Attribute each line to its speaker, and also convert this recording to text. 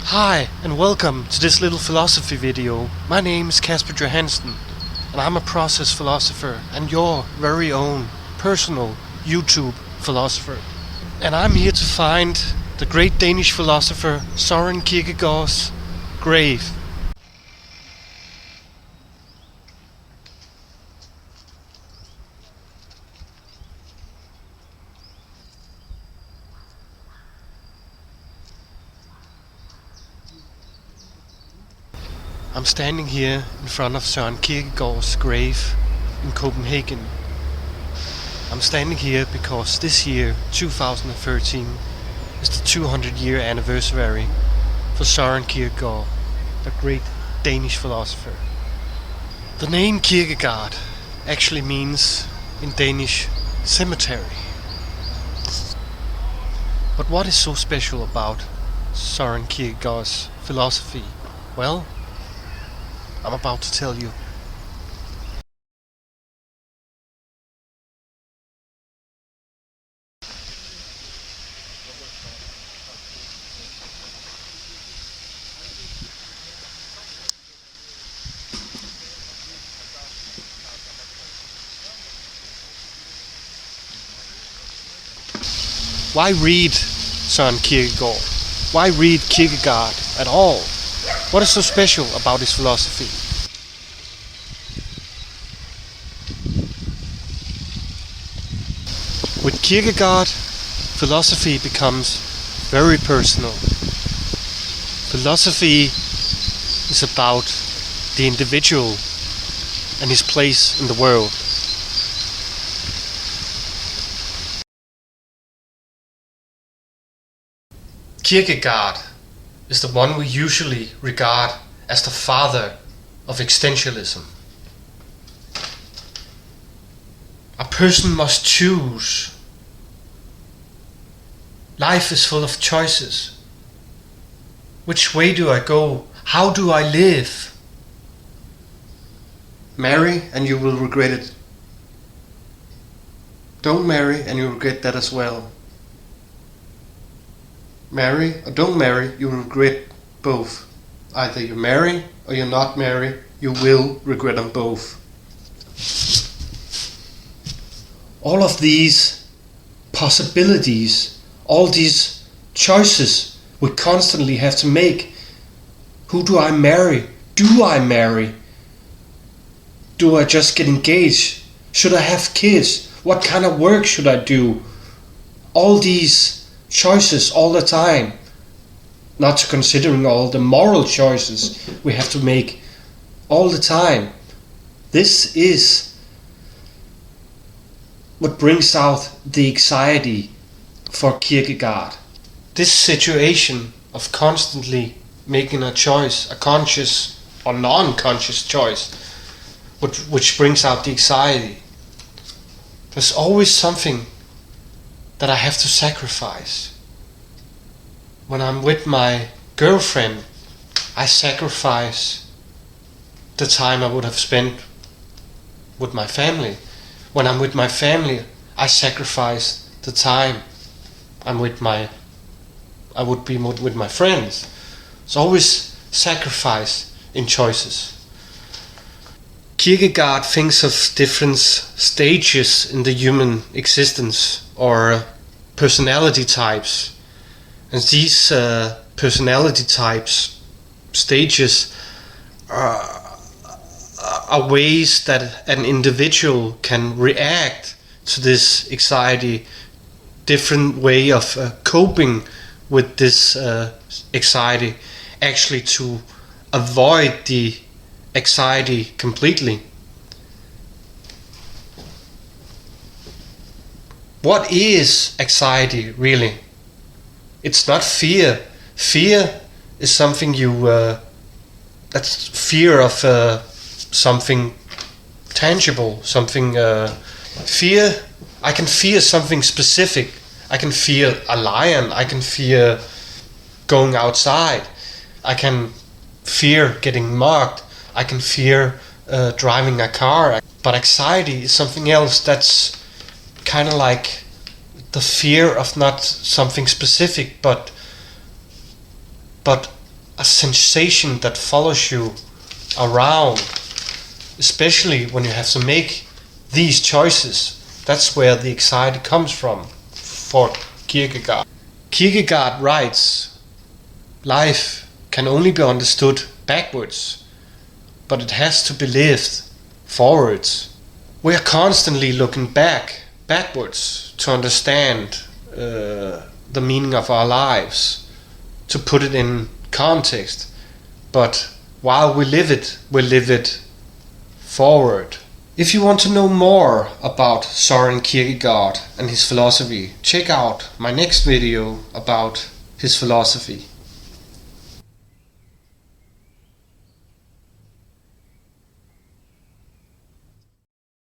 Speaker 1: Hi and welcome to this little philosophy video. My name is Kasper Johansen and I'm a process philosopher and your very own personal YouTube philosopher. And I'm here to find the great Danish philosopher Søren Kierkegaard's grave. I'm standing here in front of Søren Kierkegaard's grave in Copenhagen. I'm standing here because this year, 2013, is the 200-year anniversary for Søren Kierkegaard, the great Danish philosopher. The name Kierkegaard actually means in Danish cemetery. But what is so special about Søren Kierkegaard's philosophy? Well, I'm about to tell you. Why read Søren Kierkegaard? Why read Kierkegaard at all? What is so special about his philosophy? With Kierkegaard, philosophy becomes very personal. Philosophy is about the individual and his place in the world. Kierkegaard is the one we usually regard as the father of existentialism. A person must choose. Life is full of choices. Which way do I go? How do I live? Marry and you will regret it. Don't marry and you will regret that as well. Marry or don't marry, you will regret both. Either you marry or you not marry, you will regret them both. All of these possibilities, all these choices we constantly have to make. Who do I marry? Do I marry? Do I just get engaged? Should I have kids? What kind of work should I do? All these choices all the time, not considering all the moral choices we have to make all the time. This is what brings out the anxiety for Kierkegaard. This situation of constantly making a choice, a conscious or non-conscious choice, which brings out the anxiety. There's always something that I have to sacrifice. When I'm with my girlfriend, I sacrifice the time I would have spent with my family. When I'm with my family, I sacrifice the time I would be with my friends. It's always sacrifice in choices. Kierkegaard thinks of different stages in the human existence, or personality types, and these personality types, stages, are ways that an individual can react to this anxiety, different way of coping with this anxiety, actually to avoid the anxiety completely. What is anxiety really? It's not fear. Fear is something that's fear of something tangible, something fear. I can fear something specific. I can fear a lion. I can fear going outside. I can fear getting mugged. I can fear driving a car. But anxiety is something else. That's kind of like the fear of not something specific, but a sensation that follows you around, especially when you have to make these choices. That's where the anxiety comes from for Kierkegaard. Kierkegaard writes, life can only be understood backwards, but it has to be lived forwards. We are constantly looking backwards to understand the meaning of our lives, to put it in context. But while we live it forward. If you want to know more about Søren Kierkegaard and his philosophy, check out my next video about his philosophy.